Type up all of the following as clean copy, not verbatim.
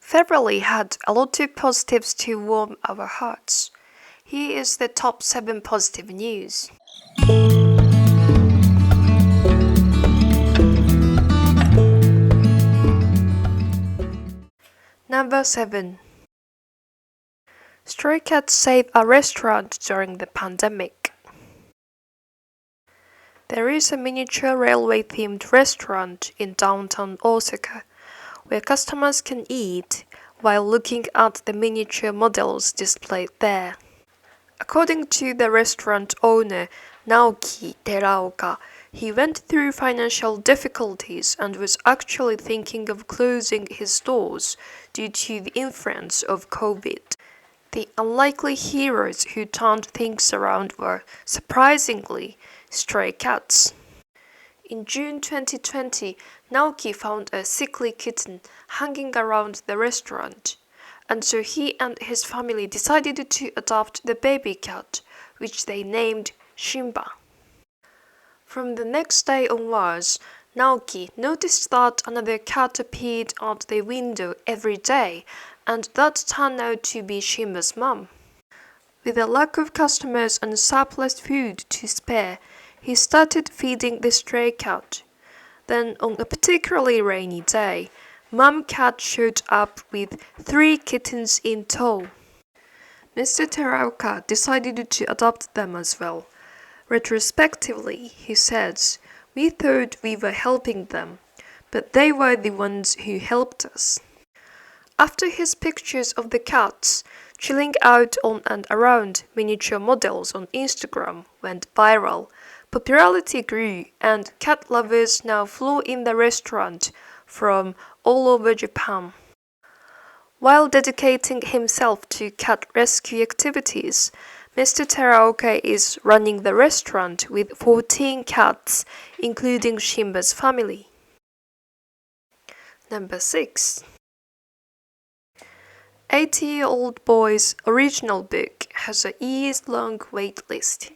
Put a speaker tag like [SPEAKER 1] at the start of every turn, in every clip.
[SPEAKER 1] February had a lot of positives to warm our hearts. Here is the top 7 positive news. Number 7. Stray cats save a restaurant during the pandemic. There is a miniature railway-themed restaurant in downtown Osaka where customers can eat while looking at the miniature models displayed there. According to the restaurant owner, Naoki Teraoka, he went through financial difficulties and was actually thinking of closing his doors due to the influence of COVID. The unlikely heroes who turned things around were, surprisingly, stray cats. In June 2020, Naoki found a sickly kitten hanging around the restaurant, and so he and his family decided to adopt the baby cat, which they named Shimba. From the next day onwards, Naoki noticed that another cat appeared at the window every day, and that turned out to be Shimba's mom. With a lack of customers and surplus food to spare, he started feeding the stray cat. Then, on a particularly rainy day, Mom Cat showed up with 3 kittens in tow. Mr. Teraoka decided to adopt them as well. Retrospectively, he said, "We thought we were helping them, but they were the ones who helped us." After his pictures of the cats chilling out on and around miniature models on Instagram went viral, popularity grew and cat lovers now flow in the restaurant from all over Japan. While dedicating himself to cat rescue activities, Mr. Teraoka is running the restaurant with 14 cats, including Shimba's family. Number 6. 80-year-old boy's original book has a years-long waitlist.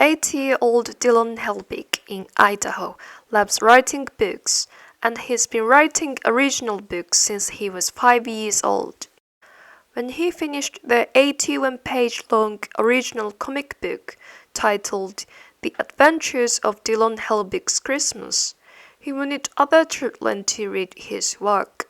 [SPEAKER 1] 80-year-old Dylan Helbig in Idaho loves writing books, and he's been writing original books since he was 5 years old. When he finished the 81-page-long original comic book titled The Adventures of Dylan Helbig's Christmas, he wanted other children to read his work.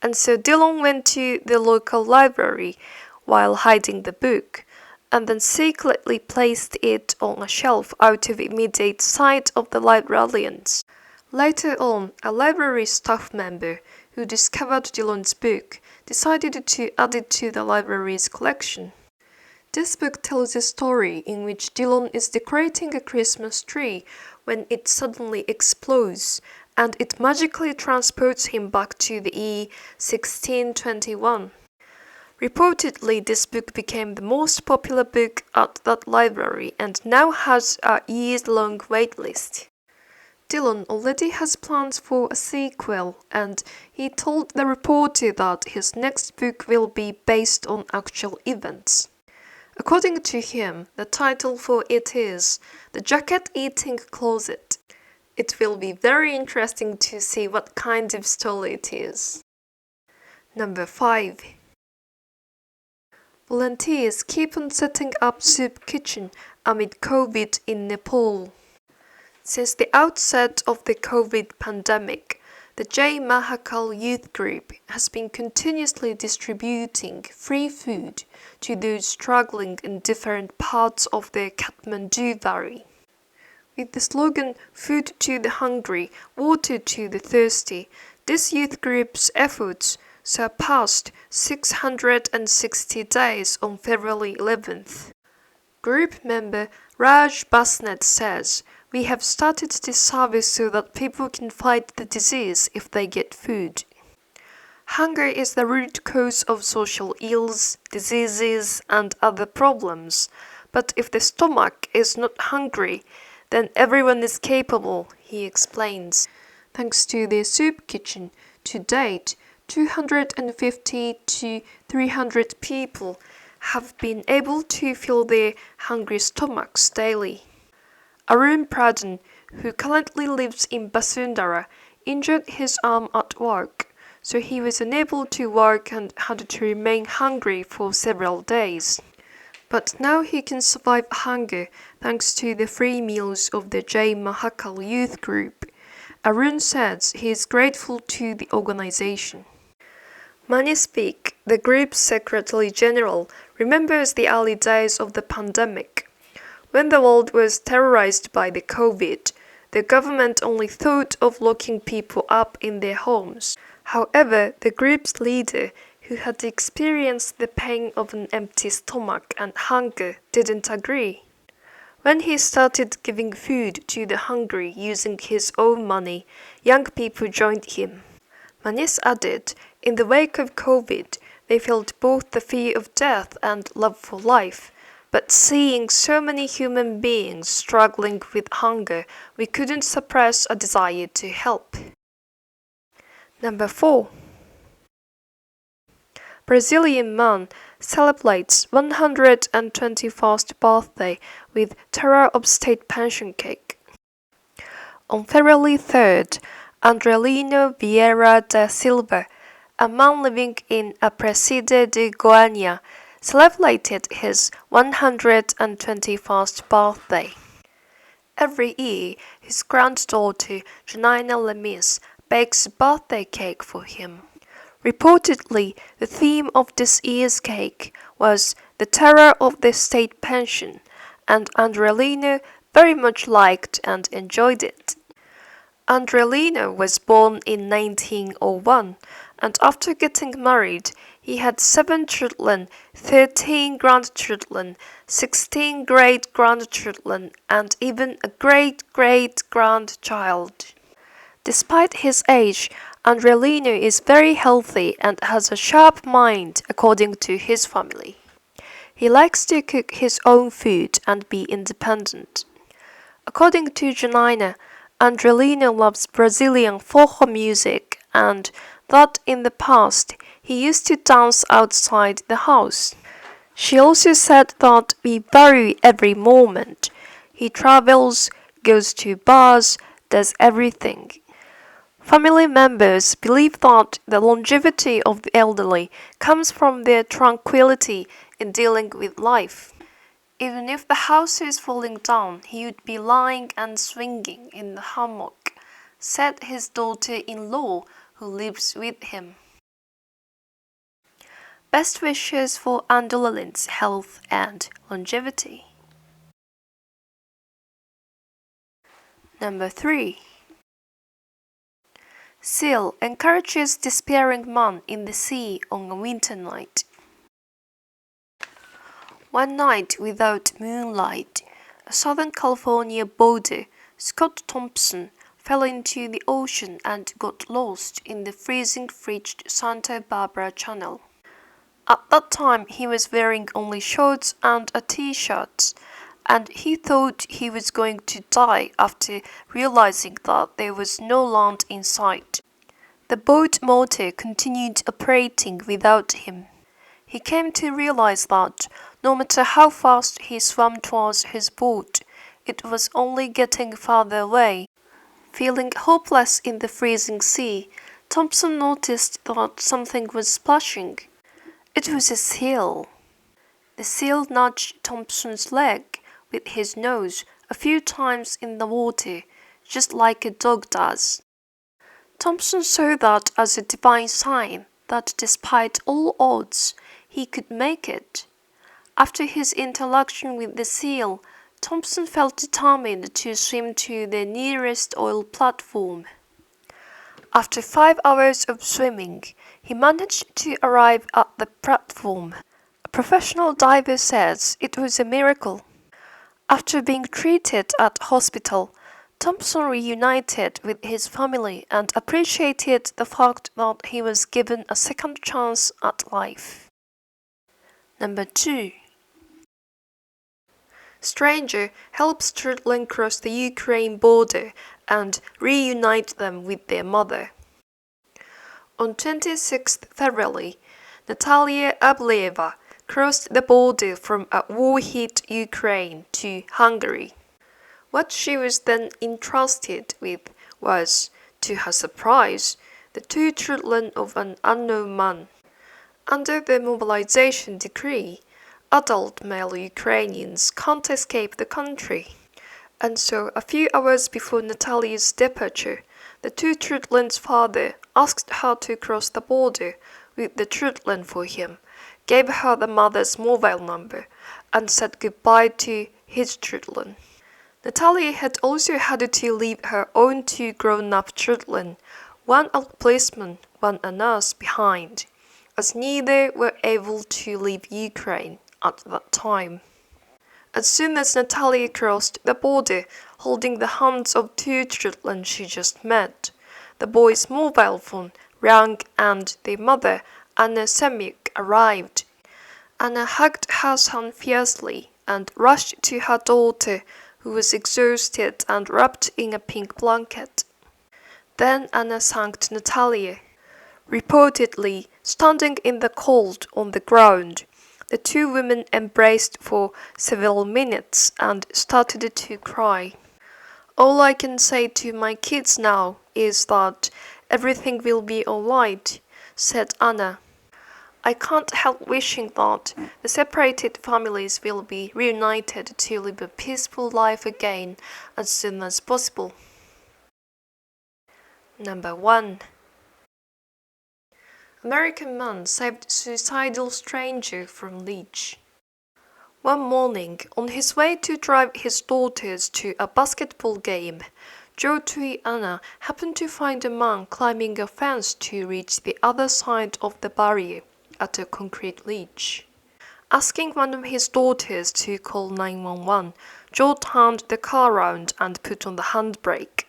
[SPEAKER 1] And so Dylan went to the local library while hiding the book, and then secretly placed it on a shelf out of immediate sight of the librarians. Later on, a library staff member who discovered Dylan's book decided to add it to the library's collection. This book tells a story in which Dylan is decorating a Christmas tree when it suddenly explodes, and it magically transports him back to the year 1621. Reportedly, this book became the most popular book at that library and now has a years-long waitlist. Dylan already has plans for a sequel, and he told the reporter that his next book will be based on actual events. According to him, the title for it is The Jacket-Eating Closet. It will be very interesting to see what kind of story it is. Number 5. Volunteers keep on setting up soup kitchen amid COVID in Nepal. Since the outset of the COVID pandemic, the Jai Mahakal Youth Group has been continuously distributing free food to those struggling in different parts of the Kathmandu Valley. With the slogan "Food to the Hungry, Water to the Thirsty," this youth group's efforts surpassed 660 days on February 11th. Group member Raj Basnet says, "We have started this service so that people can fight the disease if they get food. Hunger is the root cause of social ills, diseases, and other problems. But if the stomach is not hungry, then everyone is capable," he explains. Thanks to their soup kitchen, to date, 250 to 300 people have been able to fill their hungry stomachs daily. Arun Pradhan, who currently lives in Basundara, injured his arm at work, so he was unable to work and had to remain hungry for several days. But now he can survive hunger thanks to the free meals of the Jai Mahakal youth group. Arun says he is grateful to the organization. Manispik, the group's Secretary General, remembers the early days of the pandemic. When the world was terrorized by the COVID, the government only thought of locking people up in their homes. However, the group's leader, who had experienced the pain of an empty stomach and hunger, didn't agree. When he started giving food to the hungry using his own money, young people joined him. Manis added, in the wake of COVID, they felt both the fear of death and love for life. But seeing so many human beings struggling with hunger, we couldn't suppress a desire to help. Number 4. Brazilian man celebrates 121st birthday with terror of state pension cake. On February 3rd, Andrelino Vieira da Silva, a man living in Aparecida de Goiânia, celebrated his 121st birthday. Every year, his granddaughter, Janaina Lemis, bakes a birthday cake for him. Reportedly, the theme of this year's cake was the terror of the state pension, and Andrelino very much liked and enjoyed it. Andrelino was born in 1901, and after getting married, he had 7 children, 13 grandchildren, 16 great-grandchildren, and even a great-great-grandchild. Despite his age, Andrelino is very healthy and has a sharp mind, according to his family. He likes to cook his own food and be independent. According to Janaina, Andrelino loves Brazilian forró music and that in the past he used to dance outside the house. She also said that we vary every moment. He travels, goes to bars, does everything. Family members believe that the longevity of the elderly comes from their tranquility in dealing with life. Even if the house is falling down, he would be lying and swinging in the hammock, said his daughter-in-law who lives with him. Best wishes for Andrelino's health and longevity. Number 3. Seal encourages despairing man in the sea on a winter night. One night without moonlight, a Southern California boater, Scott Thompson, fell into the ocean and got lost in the freezing-frigid Santa Barbara Channel. At that time, he was wearing only shorts and a t-shirt, and he thought he was going to die after realizing that there was no land in sight. The boat motor continued operating without him. He came to realize that no matter how fast he swam towards his boat, it was only getting farther away. Feeling hopeless in the freezing sea, Thompson noticed that something was splashing. It was a seal. The seal nudged Thompson's leg with his nose a few times in the water, just like a dog does. Thompson saw that as a divine sign that despite all odds, he could make it. After his interaction with the seal, Thompson felt determined to swim to the nearest oil platform. After 5 hours of swimming, he managed to arrive at the platform. A professional diver says it was a miracle. After being treated at hospital, Thompson reunited with his family and appreciated the fact that he was given a second chance at life. Number 2. Stranger helps children cross the Ukraine border and reunite them with their mother. On 26 February, Natalia Ableeva crossed the border from a war-hit Ukraine to Hungary. What she was then entrusted with was, to her surprise, The two children of an unknown man. Under the mobilization decree, adult male Ukrainians can't escape the country. And so, a few hours before Natalia's departure, the two children's father asked her to cross the border with the children for him, gave her the mother's mobile number, and said goodbye to his children. Natalia had also had to leave her own two grown-up children, one a policeman, one a nurse, behind, as neither were able to leave Ukraine at that time. As soon as Natalia crossed the border, holding the hands of two children she just met, the boy's mobile phone rang and their mother, Anna Semyuk, arrived. Anna hugged her son fiercely and rushed to her daughter, who was exhausted and wrapped in a pink blanket. Then Anna sank to Natalia. Reportedly, standing in the cold on the ground, the two women embraced for several minutes and started to cry. All I can say to my kids now is that everything will be all right, said Anna. I can't help wishing that the separated families will be reunited to live a peaceful life again as soon as possible. Number 1. American man saved suicidal stranger from leech. One morning, on his way to drive his daughters to a basketball game, Joe Tui Anna happened to find a man climbing a fence to reach the other side of the barrier at a concrete ledge. Asking one of his daughters to call 911, Joe turned the car around and put on the handbrake.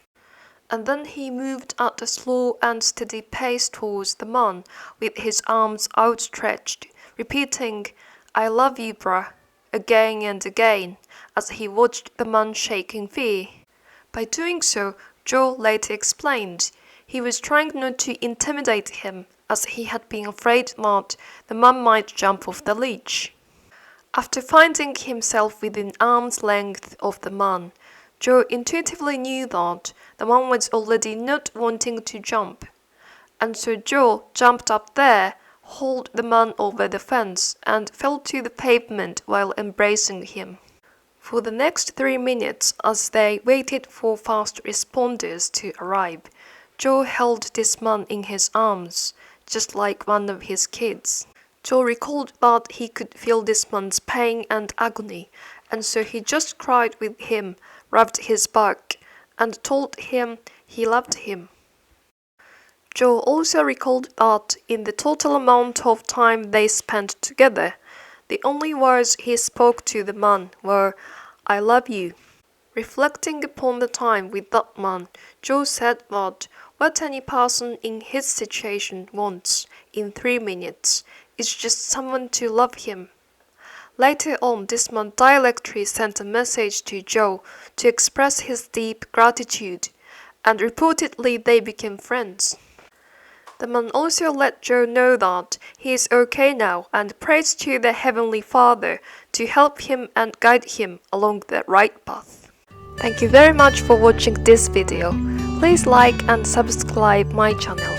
[SPEAKER 1] And then he moved at a slow and steady pace towards the man with his arms outstretched, repeating, "I love you, bruh," again and again, as he watched the man shake in fear. By doing so, Joe later explained, he was trying not to intimidate him, as he had been afraid that the man might jump off the ledge. After finding himself within arm's length of the man, Joe intuitively knew that the man was already not wanting to jump, and so Joe jumped up there, hauled the man over the fence, and fell to the pavement while embracing him. For the next 3 minutes, as they waited for fast responders to arrive, Joe held this man in his arms, just like one of his kids. Joe recalled that he could feel this man's pain and agony, and so he just cried with him, rubbed his back, and told him he loved him. Joe also recalled that in the total amount of time they spent together, the only words he spoke to the man were, "I love you." Reflecting upon the time with that man, Joe said that what any person in his situation wants in 3 minutes is just someone to love him. Later on, this man directly sent a message to Joe to express his deep gratitude, and reportedly they became friends. The man also let Joe know that he is okay now and prays to the Heavenly Father to help him and guide him along the right path. Thank you very much for watching this video. Please like and subscribe my channel.